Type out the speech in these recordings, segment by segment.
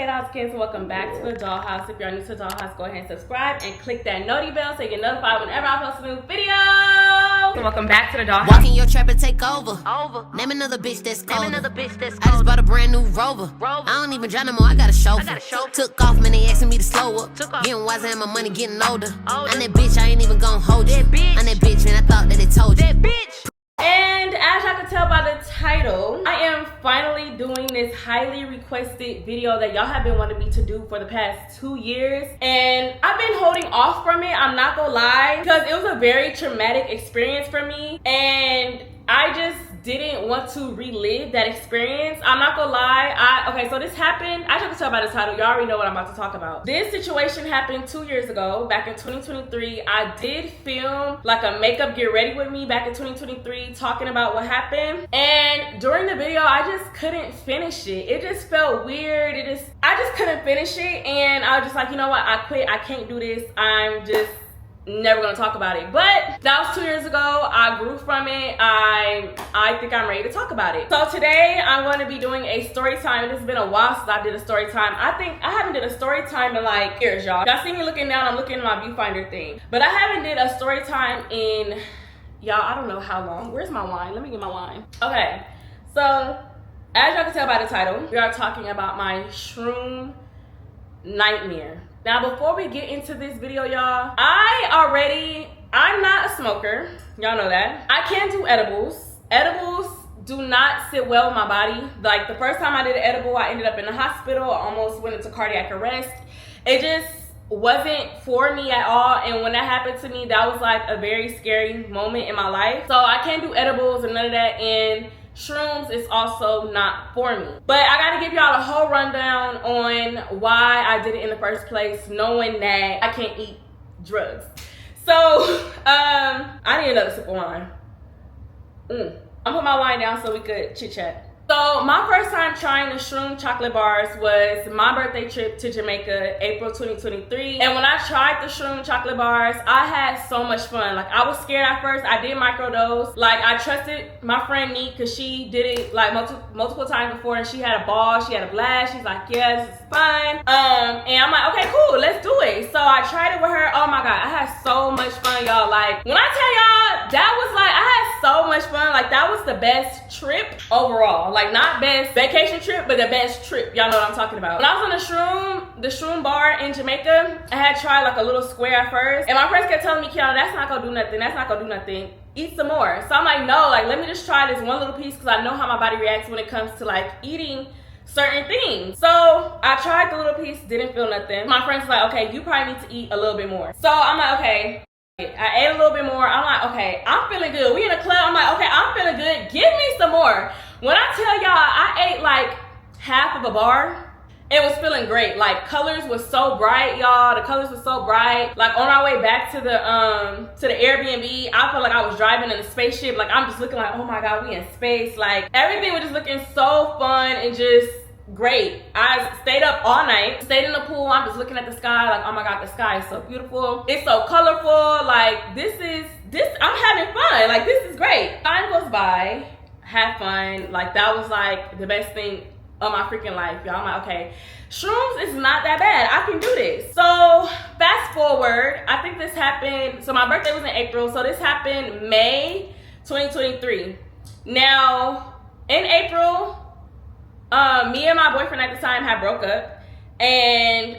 Okay, kids, welcome back to the Dollhouse. If you're new to the Dollhouse, go ahead and subscribe and click that noti bell so you get notified whenever I post a new video. So welcome back to the Dollhouse. Walk in your trap and take over. Name another bitch that's colder. I just bought a brand new Rover. I don't even drive no more, I got a chauffeur. Took off, man, they asking me to slow up. Getting wiser and my money getting older. I'm that bitch, I ain't even gon' hold you. I'm that bitch, man, I thought that they told you. And as y'all can tell by the title, I am finally doing this highly requested video that y'all have been wanting me to do for the past 2 years. And I've been holding off from it, I'm not gonna lie, because it was a very traumatic experience for me. And I just didn't want to relive that experience. I'm not gonna lie. Okay, so this happened. I just tell by the title. Y'all already know what I'm about to talk about. This situation happened 2 years ago, back in 2023. I did film like a makeup get ready with me back in 2023, talking about what happened. And during the video, I just couldn't finish it. It just felt weird. I just couldn't finish it, and I was just like, you know what? I quit. I can't do this. I'm just never gonna talk about it. But that was 2 years ago. I grew from it. I think I'm ready to talk about it. So today I'm going to be doing a story time. It's been a while since I did a story time. I think I haven't did a story time in like years, y'all. Y'all see me looking down, I'm looking at my viewfinder thing. But I haven't did a story time in, y'all, I don't know how long. Where's my wine? Let me get my wine. Okay, so as y'all can tell by the title, we are talking about my shroom nightmare. Now, before we get into this video, y'all, I'm not a smoker. Y'all know that. I can't do edibles. Edibles do not sit well with my body. Like, the first time I did an edible, I ended up in the hospital. I almost went into cardiac arrest. It just wasn't for me at all. And when that happened to me, that was like a very scary moment in my life. So I can't do edibles and none of that. And shrooms is also not for me. But I gotta give y'all a whole rundown on why I did it in the first place, knowing that I can't eat drugs. So I need another sip of wine. I'm putting my wine down so we could chit chat. So my first time trying the shroom chocolate bars was my birthday trip to Jamaica, April 2023. And when I tried the shroom chocolate bars, I had so much fun. Like, I was scared at first. I did microdose. Like, I trusted my friend Neek because she did it like multiple times before, and she had a ball. She had a blast. She's like, yeah, this is fun. And I'm like, okay, cool, let's do it. So I tried it with her. Oh my God, I had so much fun, y'all. Like, when I tell y'all, that was like, I had so much fun. Like, that was the best trip overall. Like, not best vacation trip, but the best trip. Y'all know what I'm talking about. When I was on the shroom bar in Jamaica, I had tried like a little square at first, and my friends kept telling me, Kiana, that's not gonna do nothing. That's not gonna do nothing. Eat some more. So I'm like, no, like, let me just try this one little piece, because I know how my body reacts when it comes to like eating certain things. So I tried the little piece, didn't feel nothing. My friends were like, okay, you probably need to eat a little bit more. So I'm like, okay. I ate a little bit more. I'm like, okay, I'm feeling good. We in a club. I'm like, okay, I'm feeling good. Give me some more. When I tell y'all, I ate like half of a bar. It was feeling great. Like, colors was so bright, y'all. The colors were so bright. Like, on our way back to the Airbnb, I felt like I was driving in a spaceship. Like, I'm just looking like, oh my God, we in space. Like, everything was just looking so fun and just great. I stayed up all night, stayed in the pool. I'm just looking at the sky like, oh my God, the sky is so beautiful. It's so colorful. Like, I'm having fun. Like, this is great. Time goes by, have fun. Like, that was like the best thing of my freaking life, y'all. I'm like, okay, shrooms is not that bad. I can do this. So fast forward, I think this happened, so my birthday was in April, so this happened May 2023. Now, in April, me and my boyfriend at the time had broke up, and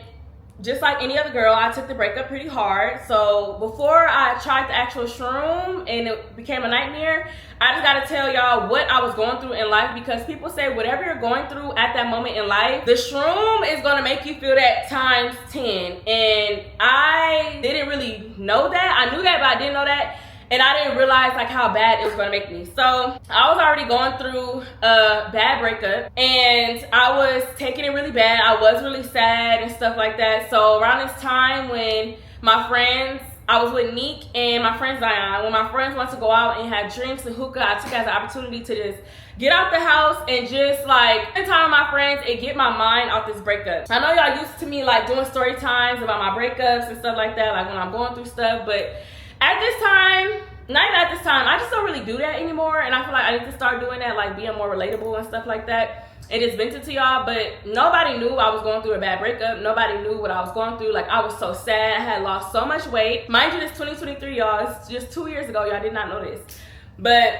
just like any other girl, I took the breakup pretty hard. So before I tried the actual shroom and it became a nightmare, I just gotta tell y'all what I was going through in life, because people say whatever you're going through at that moment in life, the shroom is gonna make you feel that times 10. And I didn't really know that. I knew that, but I didn't know that. And I didn't realize like how bad it was gonna make me. So I was already going through a bad breakup, and I was taking it really bad. I was really sad and stuff like that. So around this time when my friends, I was with Neek and my friend Zion. When my friends wanted to go out and have drinks and hookah, I took it as an opportunity to just get out the house and just like spend time with my friends and get my mind off this breakup. I know y'all used to me like doing story times about my breakups and stuff like that, like when I'm going through stuff, but at this time, not even at this time, I just don't really do that anymore, and I feel like I need to start doing that, like being more relatable and stuff like that. And just vent it to y'all, but nobody knew I was going through a bad breakup. Nobody knew what I was going through. Like, I was so sad. I had lost so much weight. Mind you, this 2023, y'all. It's just 2 years ago. Y'all did not know this. But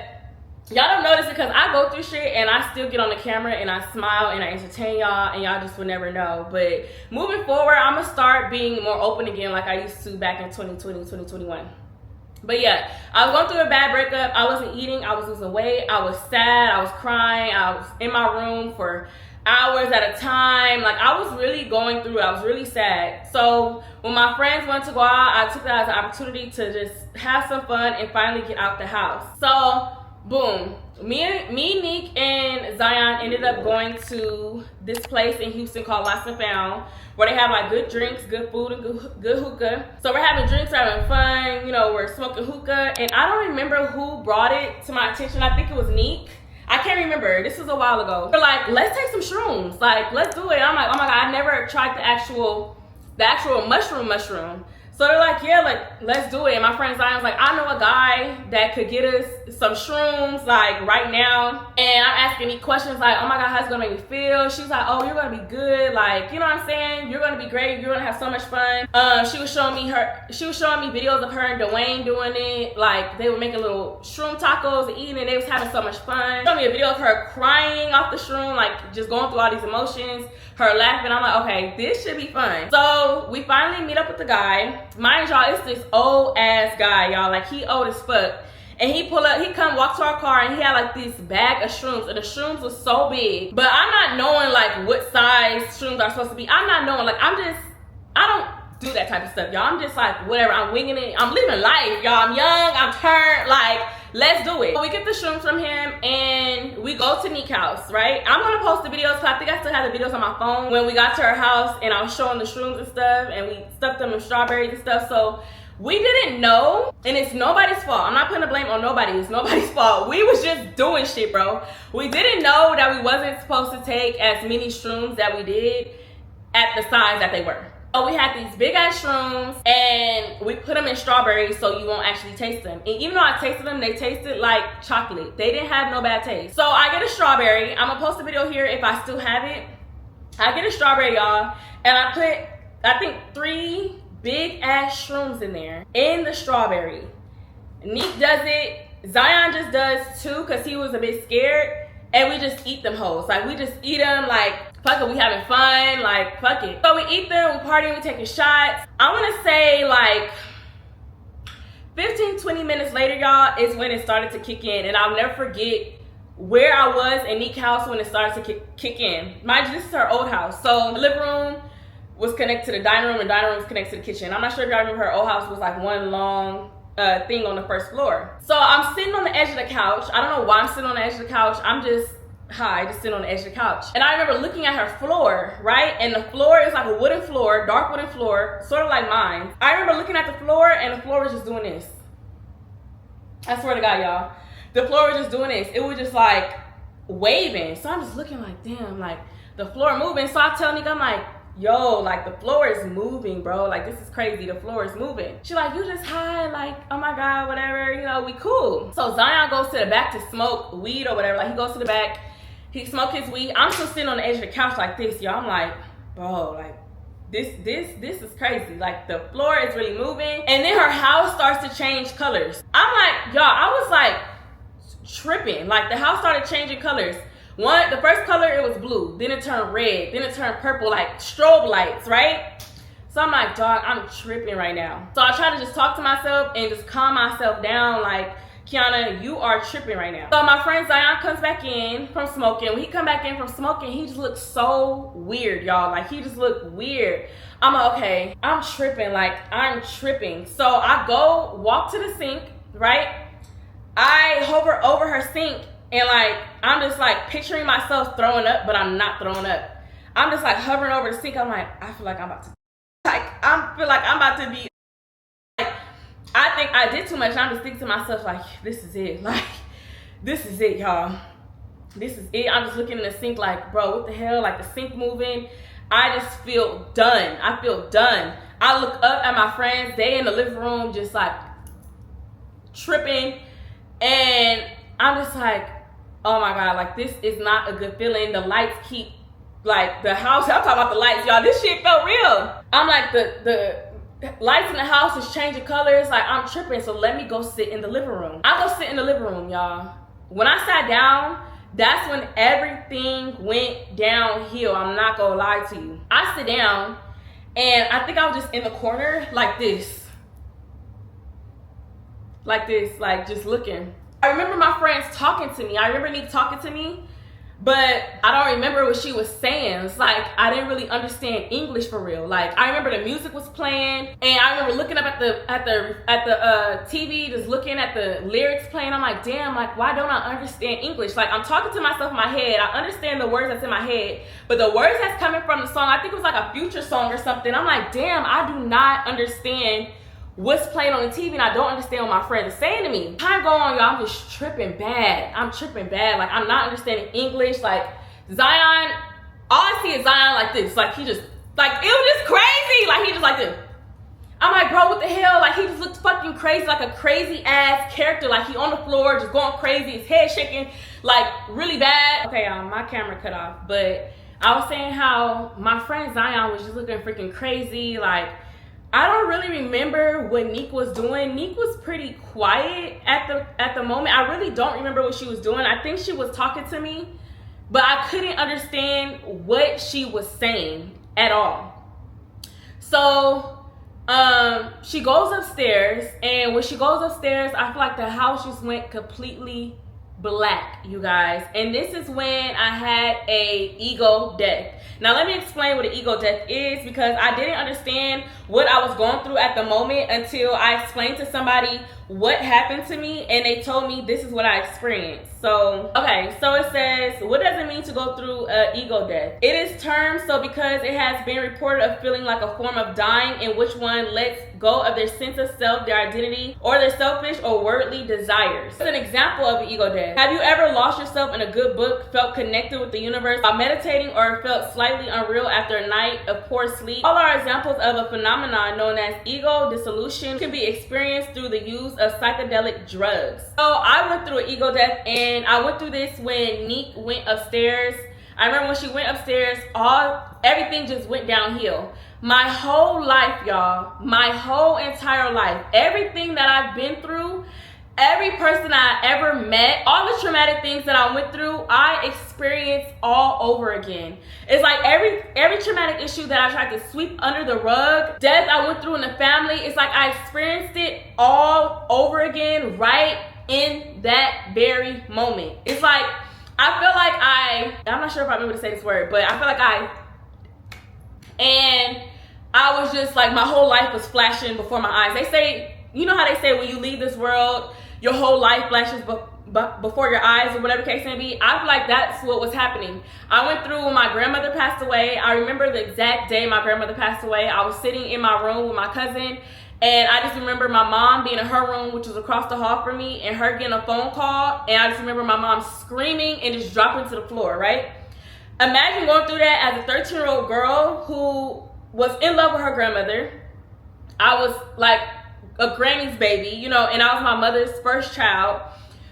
y'all don't know this because I go through shit and I still get on the camera and I smile and I entertain y'all, and y'all just will never know. But moving forward, I'm going to start being more open again like I used to back in 2020, 2021. But yeah, I was going through a bad breakup. I wasn't eating. I was losing weight. I was sad. I was crying. I was in my room for hours at a time. Like, I was really going through it. I was really sad. So when my friends wanted to go out, I took that as an opportunity to just have some fun and finally get out the house. So boom, me, Neek, and Zion ended up going to this place in Houston called Lost and Found, where they have like good drinks, good food, and good hookah. So we're having drinks, we're having fun, you know, we're smoking hookah. And I don't remember who brought it to my attention. I think it was Neek. I can't remember. This was a while ago. They're like, let's take some shrooms. Like, let's do it. I'm like, oh my God, I never tried the actual mushroom. So they're like, yeah, like, let's do it. And my friend Zion's like, I know a guy that could get us some shrooms, like, right now. And I'm asking me questions like, oh my God, how's it gonna make me feel? She's like, oh, you're gonna be good. Like, you know what I'm saying? You're gonna be great. You're gonna have so much fun. She was showing me videos of her and Dwayne doing it. Like, they were making little shroom tacos and eating it. They was having so much fun. Showed me a video of her crying off the shroom, like, just going through all these emotions, her laughing. I'm like, okay, this should be fun. So we finally meet up with the guy. Mind y'all, it's this old ass guy, y'all. Like, he old as fuck. And he come walk to our car, and he had like this bag of shrooms, and the shrooms was so big. But I'm not knowing like what size shrooms are supposed to be. I'm not knowing, like, I don't do that type of stuff, y'all. I'm just like, whatever, I'm winging it. I'm living life, y'all. I'm young, I'm turned, like, let's do it. So we get the shrooms from him, and we go to Neek's house, right? I'm gonna post the videos, because I think I still have the videos on my phone when we got to her house, and I was showing the shrooms and stuff, and we stuffed them with strawberries and stuff. So we didn't know, and it's nobody's fault. I'm not putting the blame on nobody. It's nobody's fault. We was just doing shit, bro. We didn't know that we wasn't supposed to take as many shrooms that we did at the size that they were. So we had these big ass shrooms, and we put them in strawberries so you won't actually taste them. And even though I tasted them, they tasted like chocolate. They didn't have no bad taste. So I get a strawberry. I'm gonna post a video here if I still have it. I get a strawberry, y'all, and I put, I think, 3 big ass shrooms in there in the strawberry. Neek does it. Zion just does too, because he was a bit scared. And we just eat them hoes. Like, we just eat them like, fuck it, we having fun, like, fuck it. So we eat them, we partying, we taking shots. I wanna say like 15, 20 minutes later, y'all, is when it started to kick in. And I'll never forget where I was in Neek's house when it started to kick in. Mind you, this is her old house. So the living room was connected to the dining room, and the dining room was connected to the kitchen. I'm not sure if y'all remember, her old house was like one long thing on the first floor. So I'm sitting on the edge of the couch. I don't know why I'm sitting on the edge of the couch. I'm just high, just sitting on the edge of the couch. And I remember looking at her floor, right? And the floor is like a wooden floor, dark wooden floor, sort of like mine. I remember looking at the floor, and the floor was just doing this. I swear to God, y'all. The floor was just doing this. It was just like waving. So I'm just looking like, damn, like the floor moving. So I tell Nick, I'm like, yo, like the floor is moving, bro. Like, this is crazy. The floor is moving. She like, you just high, like, oh my God, whatever, you know, we cool. So Zion goes to the back to smoke weed or whatever. Like, he goes to the back, he smoked his weed. I'm still sitting on the edge of the couch like this, y'all. I'm like, bro, like, this is crazy. Like, the floor is really moving. And then her house starts to change colors. I'm like, y'all, I was like tripping. Like, the house started changing colors. The first color, it was blue, then it turned red, then it turned purple, like strobe lights, right? So I'm like, dog, I'm tripping right now. So I try to just talk to myself and just calm myself down, like, Kiana, you are tripping right now. So my friend Zion comes back in from smoking. When he come back in from smoking, he just looked so weird, y'all. Like, he just looked weird. I'm like, okay, I'm tripping, like, I'm tripping. So I go walk to the sink, right? I hover over her sink, and like, I'm just like picturing myself throwing up, but I'm not throwing up. I'm just like hovering over the sink. I'm like, I feel like I'm about to, be, like, I think I did too much. I'm just thinking to myself, like, this is it. Like, this is it, y'all. This is it. I'm just looking in the sink like, bro, what the hell? Like, the sink moving. I just feel done. I feel done. I look up at my friends. They in the living room just like tripping, and I'm just like, oh my God, like this is not a good feeling. The lights keep, like the house, I'm talking about the lights, y'all, this shit felt real. I'm like, the lights in the house is changing colors, like I'm tripping, so let me go sit in the living room. I go sit in the living room, y'all. When I sat down, that's when everything went downhill. I'm not gonna lie to you. I sit down, and I think I was just in the corner like this. Like this, like just looking. I remember my friends talking to me. I remember Nick talking to me, but I don't remember what she was saying. It's like I didn't really understand English for real. Like I remember the music was playing, and I remember looking up at the TV, just looking at the lyrics playing. I'm like, damn, like why don't I understand English? Like I'm talking to myself in my head. I understand the words that's in my head, but the words that's coming from the song, I think it was like a Future song or something. I'm like, damn, I do not understand what's playing on the TV, and I don't understand what my friends are saying to me. Time go on, y'all, I'm just tripping bad. I'm tripping bad. Like, I'm not understanding English. Like, Zion, all I see is Zion like this. Like, he just, like, it was just crazy. Like, he just like this. I'm like, bro, what the hell? Like, he just looked fucking crazy, like a crazy ass character. Like, he on the floor, just going crazy, his head shaking, like, really bad. Okay, my camera cut off, but I was saying how my friend Zion was just looking freaking crazy. Like, I don't really remember what Neek was doing. Neek was pretty quiet at the moment. I really don't remember what she was doing. I think she was talking to me, but I couldn't understand what she was saying at all. So she goes upstairs, and when she goes upstairs, I feel like the house just went completely black, you guys. And this is when I had a ego death. Now let me explain what an ego death is, because I didn't understand what I was going through at the moment until I explained to somebody what happened to me, and they told me this is what I experienced. So, okay, so it says, what does it mean to go through an ego death? It is termed so because it has been reported of feeling like a form of dying in which one lets go of their sense of self, their identity, or their selfish or worldly desires. It's an example of an ego death. Have you ever lost yourself in a good book, felt connected with the universe while meditating, or felt slightly unreal after a night of poor sleep? All are examples of a phenomenon known as ego dissolution, can be experienced through the use of psychedelic drugs. So I went through an ego death, and I went through this when Neek went upstairs. I remember when she went upstairs, everything just went downhill. My whole life, y'all, my whole entire life, everything that I've been through, every person I ever met, all the traumatic things that I went through, I experienced all over again. It's like every traumatic issue that I tried to sweep under the rug, death I went through in the family, it's like I experienced it all over again right in that very moment. It's like, I feel like I'm not sure if I'm able to say this word, but I feel like and I was just like, my whole life was flashing before my eyes. They say, you know how they say when you leave this world, your whole life flashes before your eyes, or whatever case may be. I feel like that's what was happening. I went through when my grandmother passed away. I remember the exact day my grandmother passed away. I was sitting in my room with my cousin, and I just remember my mom being in her room, which was across the hall from me, and her getting a phone call, and I just remember my mom screaming and just dropping to the floor, right? Imagine going through that as a 13-year-old girl who was in love with her grandmother. I was like a granny's baby, you know, and I was my mother's first child.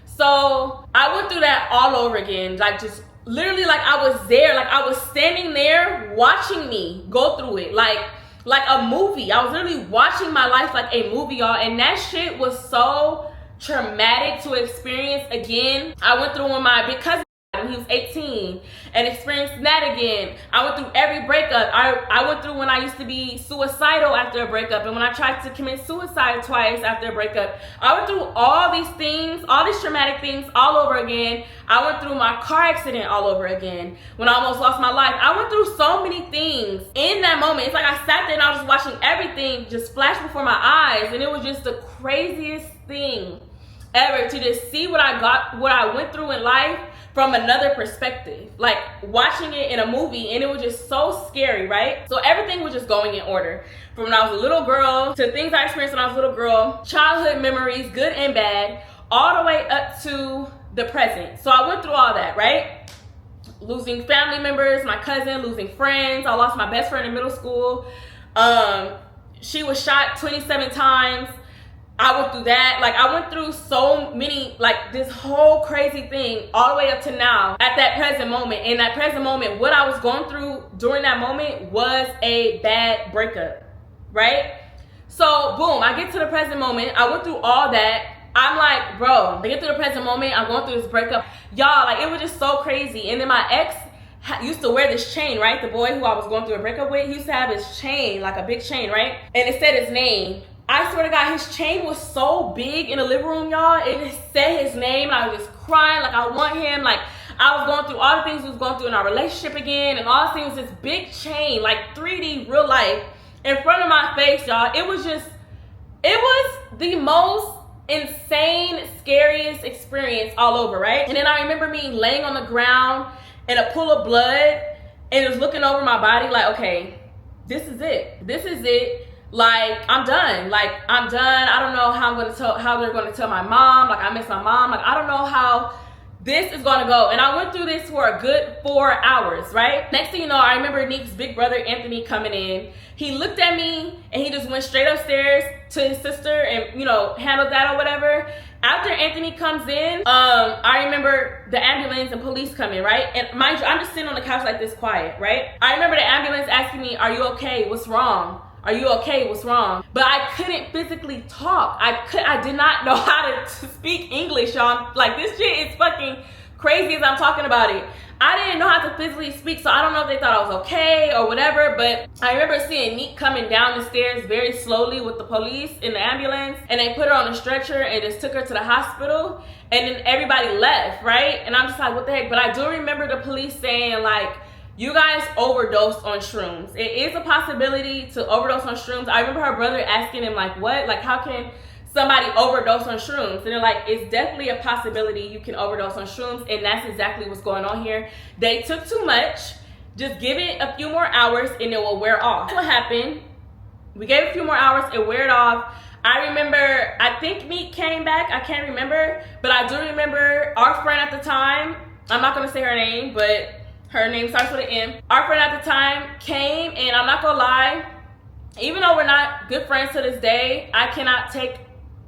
So I went through that all over again, like just literally like I was there, like I was standing there watching me go through it, like a movie. I was literally watching my life like a movie, y'all, and that shit was so traumatic to experience again. I went through when my big cousin, when he was 18, and experienced that again. I went through every breakup. I went through when I used to be suicidal after a breakup, and when I tried to commit suicide twice after a breakup. I went through all these things, all these traumatic things all over again. I went through my car accident all over again, when I almost lost my life. I went through so many thing in that moment. It's like I sat there and I was just watching everything just flash before my eyes, and it was just the craziest thing ever to just see what I went through in life from another perspective, like watching it in a movie, and it was just so scary, right? So everything was just going in order. From when I was a little girl to things I experienced when I was a little girl, childhood memories, good and bad, all the way up to the present. So I went through all that, right? Losing family members, my cousin, losing friends. I lost my best friend in middle school. She was shot 27 times. I went through that. Like, I went through so many, like, this whole crazy thing all the way up to now at that present moment. In that present moment, what I was going through during that moment was a bad breakup, right? So, boom, I get to the present moment. I went through all that. I'm like, bro, I get to the present moment. I'm going through this breakup. Y'all, like, it was just so crazy. And then my ex used to wear this chain, right? The boy who I was going through a breakup with, he used to have his chain, like a big chain, right? And it said his name. I swear to God, his chain was so big in the living room, y'all. It said his name. I was just crying, like I want him. Like, I was going through all the things we was going through in our relationship again. And all the things, this big chain, like 3D real life, in front of my face, y'all. It was the most insane, scariest experience all over, right? And then I remember me laying on the ground in a pool of blood and just looking over my body like, okay, this is it. This is it. Like, I'm done. Like, I'm done. I don't know how they're going to tell my mom. Like, I miss my mom. Like, I don't know how this is going to go. And I went through this for a good 4 hours, right? Next thing you know, I remember Nick's big brother, Anthony, coming in. He looked at me and he just went straight upstairs to his sister and, you know, handled that or whatever. After Anthony comes in, I remember the ambulance and police coming, right? And mind you, I'm just sitting on the couch like this quiet, right? I remember the ambulance asking me, are you okay? What's wrong? Are you okay? What's wrong? But I couldn't physically talk. I did not know how to speak English, y'all. Like, this shit is fucking crazy as I'm talking about it. I didn't know how to physically speak, so I don't know if they thought I was okay or whatever, but I remember seeing Neek coming down the stairs very slowly with the police in the ambulance, and they put her on a stretcher and just took her to the hospital, and then everybody left, right? And I'm just like, what the heck? But I do remember the police saying, like, you guys overdosed on shrooms. It is a possibility to overdose on shrooms. I remember her brother asking him, like, what? Like, how can somebody overdose on shrooms? And they're like, it's definitely a possibility you can overdose on shrooms, and that's exactly what's going on here. They took too much. Just give it a few more hours and it will wear off. That's what happened. We gave it a few more hours, it weared off. I remember, I think Meek came back, I can't remember, but I do remember our friend at the time, I'm not gonna say her name, but her name starts with an M. Our friend at the time came, and I'm not gonna lie, even though we're not good friends to this day, I cannot take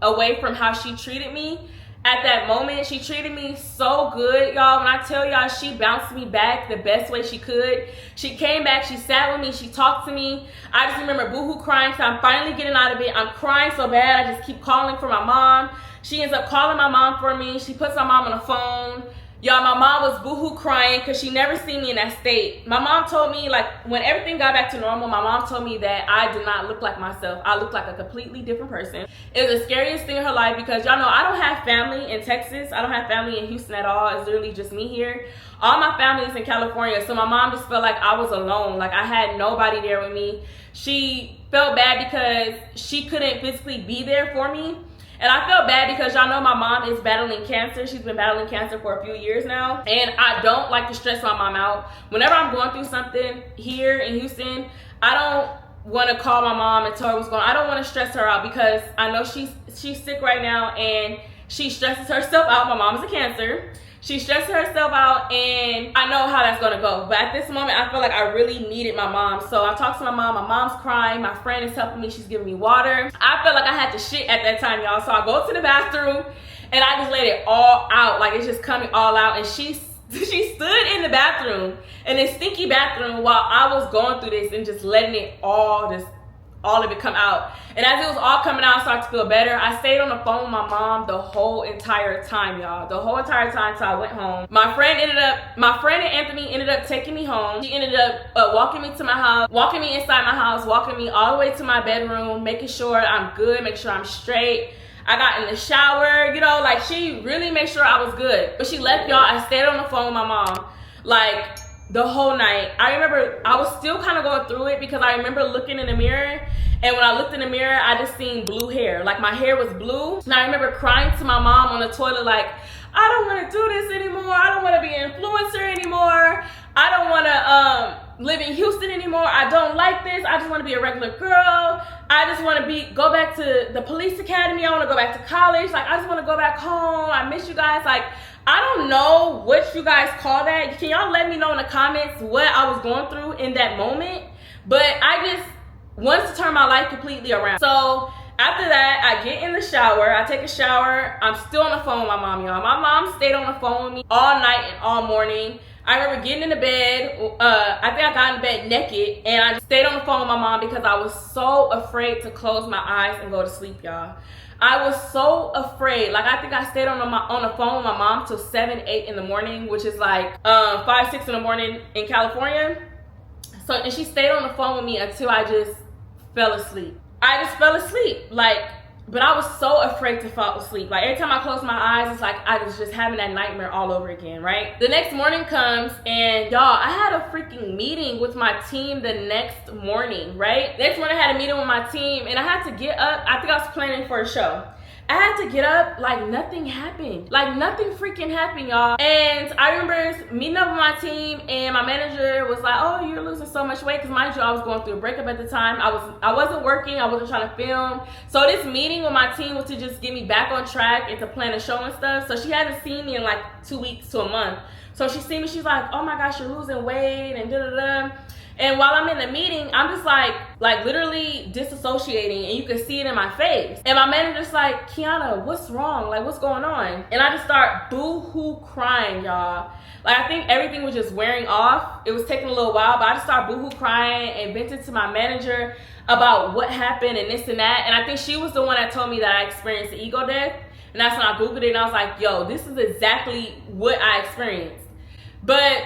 away from how she treated me at that moment. She treated me so good, y'all. When I tell y'all, she bounced me back the best way she could. She came back, she sat with me, she talked to me. I just remember boohoo crying, so I'm finally getting out of it. I'm crying so bad, I just keep calling for my mom. She ends up calling my mom for me. She puts my mom on the phone. Y'all, my mom was boohoo crying because she never seen me in that state. My mom told me, like, when everything got back to normal, my mom told me that I did not look like myself. I looked like a completely different person. It was the scariest thing in her life because, y'all know, I don't have family in Texas. I don't have family in Houston at all. It's literally just me here. All my family is in California, so my mom just felt like I was alone. Like, I had nobody there with me. She felt bad because she couldn't physically be there for me. And I felt bad because y'all know my mom is battling cancer. She's been battling cancer for a few years now. And I don't like to stress my mom out. Whenever I'm going through something here in Houston, I don't want to call my mom and tell her what's going on. I don't want to stress her out because I know she's sick right now and she stresses herself out. My mom is a cancer. She stresses herself out, and I know how that's gonna go. But at this moment, I feel like I really needed my mom. So I talked to my mom. My mom's crying. My friend is helping me. She's giving me water. I felt like I had to shit at that time, y'all. So I go to the bathroom, and I just let it all out. Like, it's just coming all out. And she stood in the bathroom, in this stinky bathroom, while I was going through this and just letting it all of it come out. And as it was all coming out, I started to feel better. I stayed on the phone with my mom the whole entire time, y'all. The whole entire time till I went home. My friend and Anthony ended up taking me home. She ended up walking me to my house, walking me inside my house, walking me all the way to my bedroom, making sure I'm good, make sure I'm straight. I got in the shower, you know, like, she really made sure I was good. But she left, y'all. I stayed on the phone with my mom, like, the whole night. I remember I was still kind of going through it because I remember looking in the mirror, and when I looked in the mirror, I just seen blue hair. Like, my hair was blue. And I remember crying to my mom on the toilet, like, I don't want to do this anymore. I don't want to be an influencer anymore. I don't want to live in Houston anymore. I don't like this. I just want to be a regular girl. I just want to go back to the police academy. I want to go back to college. Like, I just want to go back home. I miss you guys. Like, I don't know what you guys call that. Can y'all let me know in the comments what I was going through in that moment? But I just wanted to turn my life completely around. So After that, I get in the shower. I take a shower. I'm still on the phone with my mom, y'all. My mom stayed on the phone with me all night and all morning. I remember getting in the bed. I think I got in bed naked, and I just stayed on the phone with my mom because I was so afraid to close my eyes and go to sleep, y'all. I was so afraid. Like, I think I stayed on the phone with my mom till 7, 8 in the morning, which is like 5, 6 in the morning in California. So, and she stayed on the phone with me until I just fell asleep. I just fell asleep, but I was so afraid to fall asleep. Like, every time I closed my eyes, it's like I was just having that nightmare all over again, right? The next morning comes, and y'all, I had a freaking meeting with my team the next morning, right? Next morning, I had a meeting with my team, and I had to get up. I think I was planning for a show. I had to get up like nothing happened. Like, nothing freaking happened, y'all. And I remember meeting up with my team, and my manager was like, oh, you're losing so much weight. Because mind you, I was going through a breakup at the time. I wasn't working. I wasn't trying to film. So this meeting with my team was to just get me back on track and to plan a show and stuff. So she hadn't seen me in like 2 weeks to a month. So she seen me. She's like, oh my gosh, you're losing weight and da-da-da. And while I'm in the meeting, I'm just like literally disassociating, and you can see it in my face. And my manager's like, Kiana, what's wrong? Like, what's going on? And I just start boo-hoo crying, y'all. Like, I think everything was just wearing off. It was taking a little while, but I just started boo-hoo crying and vented to my manager about what happened and this and that. And I think she was the one that told me that I experienced the ego death. And that's when I Googled it, and I was like, yo, this is exactly what I experienced. But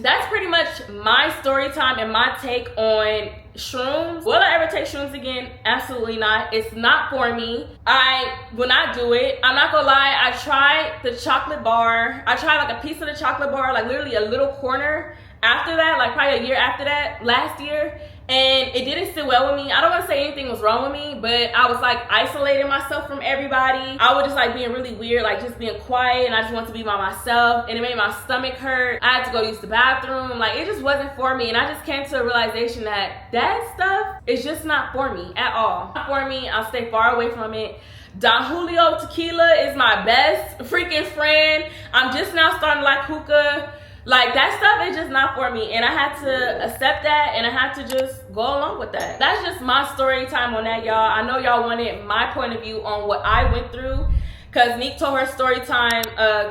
that's pretty much my story time and my take on shrooms. Will I ever take shrooms again? Absolutely not. It's not for me. I will not do it. I'm not gonna lie. I tried the chocolate bar. I tried like a piece of the chocolate bar, like literally a little corner after that, like probably a year after that, last year. And it didn't sit well with me. I don't want to say anything was wrong with me, but I was like isolating myself from everybody. I was just like being really weird, like just being quiet, and I just wanted to be by myself, and it made my stomach hurt. I had to go use the bathroom. Like, it just wasn't for me, and I just came to a realization that that stuff is just not for me at all. Not for me. I'll stay far away from it. Don Julio tequila is my best freaking friend. I'm just now starting to like hookah. Like, that stuff is just not for me, and I had to accept that, and I had to just go along with that. That's just my story time on that, y'all. I know y'all wanted my point of view on what I went through, because Neek told her story time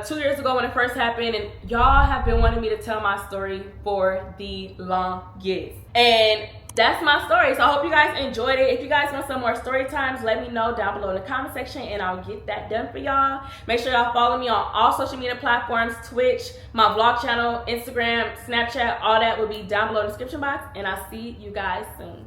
2 years ago when it first happened, and y'all have been wanting me to tell my story for the longest. And that's my story. So I hope you guys enjoyed it. If you guys want some more story times, let me know down below in the comment section, and I'll get that done for y'all. Make sure y'all follow me on all social media platforms, Twitch, my vlog channel, Instagram, Snapchat, all that will be down below in the description box, and I'll see you guys soon.